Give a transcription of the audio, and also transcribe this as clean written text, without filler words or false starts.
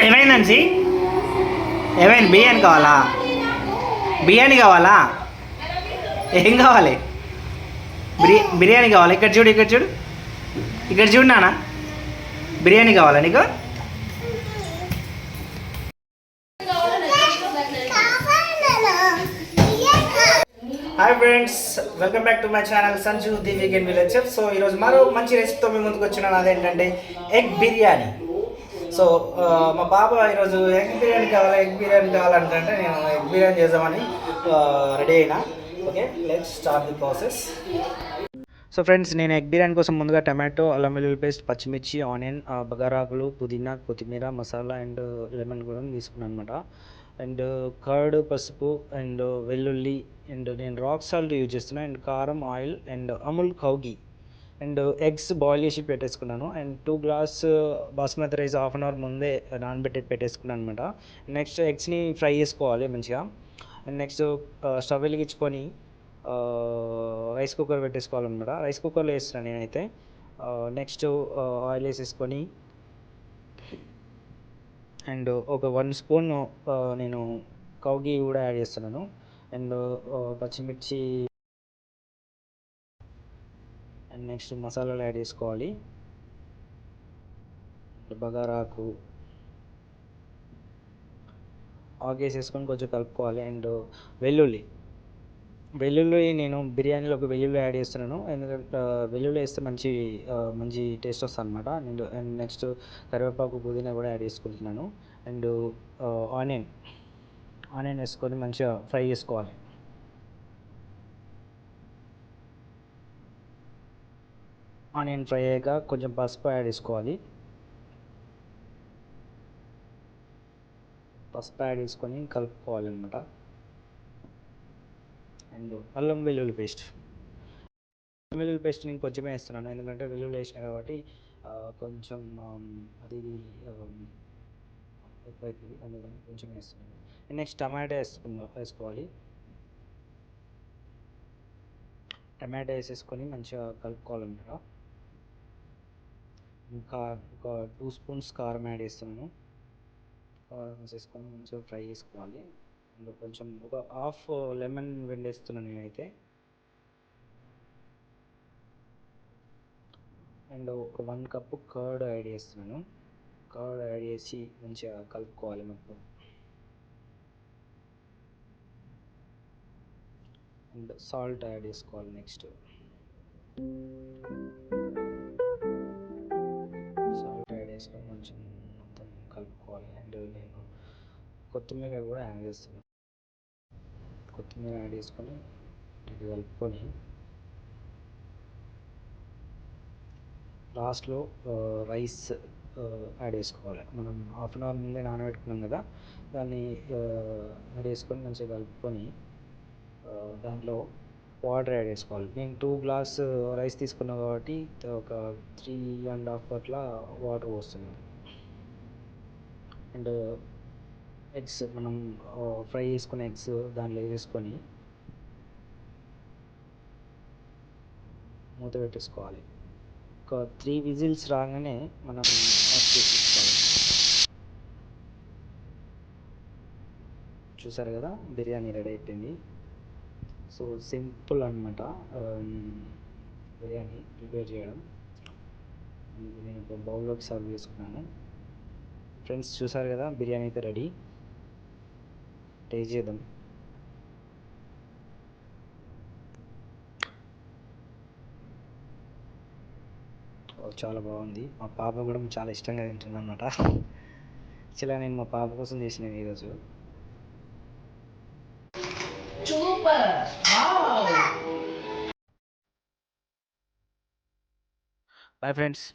ఏమైందండి? ఏమైంది? బిర్యానీ కావాలా? బిర్యానీ కావాలా? ఏం కావాలి? బిర్యానీ కావాలి. ఇక్కడ చూడు, ఇక్కడ చూడు, ఇక్కడ చూడు నాన్న. బిర్యానీ కావాలా నీకు? Hi friends, welcome back to my channel Sanju the weekend village chef. So ఈరోజు మరో మంచి రెసిపీతో మీ ముందుకు వచ్చినాను. అదేంటంటే ఎగ్ బిర్యానీ. సో మా పాప ఈరోజు ఎగ్ బిర్యానీ కావాలంటే నేను ఎగ్ బిర్యానీ చేద్దామని రెడీ అయినా. Okay, let's start the process. So friends, నేను ఎగ్ బిర్యానీ కోసం ముందుగా టమాటో, అల్లం వెల్లుల్లి పేస్ట్, పచ్చిమిర్చి, ఆనియన్, బగారాకులు, పుదీనా, కొత్తిమీర, మసాలా అండ్ లెమన్ కూడా తీసుకున్నాను అనమాట. అండ్ కర్డ్, పసుపు అండ్ వెల్లుల్లి అండ్ నేను రాక్ సాల్ట్ యూజ్ చేస్తున్నాను. అండ్ కారం, ఆయిల్ అండ్ అమూల్ కౌగి అండ్ ఎగ్స్ బాయిల్ చేసి పెట్టేసుకున్నాను. And 2 glass basmati rice half an hour ముందే నానబెట్టి పెట్టేసుకున్నాను అనమాట. నెక్స్ట్ ఎగ్స్ని ఫ్రై చేసుకోవాలి మంచిగా. అండ్ నెక్స్ట్ స్టవ్ వెలిగించుకొని రైస్ కుక్కర్ పెట్టేసుకోవాలన్నమాట. రైస్ కుక్కర్లో వేస్తున్నాను నేనైతే. నెక్స్ట్ ఆయిల్ వేసేసుకొని అండ్ ఒక 1 స్పూన్ నేను కౌగి కూడా యాడ్ చేస్తున్నాను. అండ్ పచ్చిమిర్చి అండ్ నెక్స్ట్ మసాలాలు యాడ్ చేసుకోవాలి. బగారాకు ఆగేసేసుకొని కొంచెం కలుపుకోవాలి. అండ్ వెల్లుల్లి నేను బిర్యానీలోకి వెల్లుల్లి యాడ్ చేస్తున్నాను. ఎందుకంటే వెల్లుల్లి వేస్తే మంచి టేస్ట్ వస్తుంది అనమాట. అండ్ నెక్స్ట్ కరివేపాకు, పుదీనా కూడా యాడ్ చేసుకుంటున్నాను. అండ్ ఆనియన్ వేసుకొని మంచిగా ఫ్రై చేసుకోవాలి. ఆనియన్ ఫ్రై అయ్యాక కొంచెం పసుపు యాడ్ చేసుకోవాలి. పసుపు యాడ్ చేసుకొని కలుపుకోవాలి అనమాట. అండ్ అల్లం వెల్లుల్లి పేస్ట్ నేను కొంచెమే వేస్తున్నాను, ఎందుకంటే వెల్లుల్లి వేసిన కాబట్టి కొంచెం అది ఎక్కువైతుంది, అందుకని కొంచెం వేస్తున్నాను. నెక్స్ట్ టమాటా వేసుకోవాలి. టమాటా వేసేసుకొని మంచిగా కలుపుకోవాలన్నమాట. ఇంకా ఒక 2 స్పూన్స్ కారం యాడ్ చేస్తున్నాను. కారం వేసేసుకొని మంచిగా ఫ్రై చేసుకోవాలి. అండ్ కొంచెం ఒక హాఫ్ లెమన్ పిండేస్తున్నాను నేనైతే. అండ్ ఒక 1 కప్పు కర్డ్ యాడ్ చేస్తున్నాను. కర్డ్ యాడ్ చేసి మంచిగా కలుపుకోవాలి మొత్తం. అండ్ సాల్ట్ యాడ్ చేసుకోవాలి. నెక్స్ట్ సాల్ట్ యాడ్ చేసుకొని కొంచెం మొత్తం కలుపుకోవాలి. అండ్ నేను కొత్తిమీర కూడా యాడ్ చేస్తున్నాను. కొత్తిమీర యాడ్ చేసుకొని ఇది కలుపుకొని లాస్ట్లో రైస్ యాడ్ చేసుకోవాలి. మనం హాఫ్ అన్ అవర్ ముందే నానబెట్టుకున్నాం కదా, దాన్ని యాడ్ చేసుకొని మంచిగా కలుపుకొని దాంట్లో వాటర్ యాడ్ చేసుకోవాలి. నేను 2 గ్లాస్ రైస్ తీసుకున్నాను కాబట్టి ఒక 3.5 అట్లా వాటర్ పోస్తున్నాను. అండ్ ఎగ్స్ మనం ఫ్రై చేసుకున్న ఎగ్స్ దాంట్లో వేసుకొని మూత పెట్టేసుకోవాలి. ఒక 3 విజిల్స్ రాగానే మనం ఆఫ్ చేసేసుకోవాలి. చూసారు కదా, బిర్యానీ రెడీ అయిపోయింది. సో సింపుల్ అనమాట బిర్యానీ ప్రిపేర్ చేయడం. నేను ఒక బౌల్లోకి సర్వ్ చేసుకున్నాను. ఫ్రెండ్స్ చూసారు కదా, బిర్యానీ అయితే రెడీ. టేస్ట్ చేద్దాం. చాలా బాగుంది. మా పాప కూడా చాలా ఇష్టంగా తింటుంది అనమాట. యాక్చువల్గా నేను మా పాప కోసం చేసినాను ఈరోజు. Bye friends.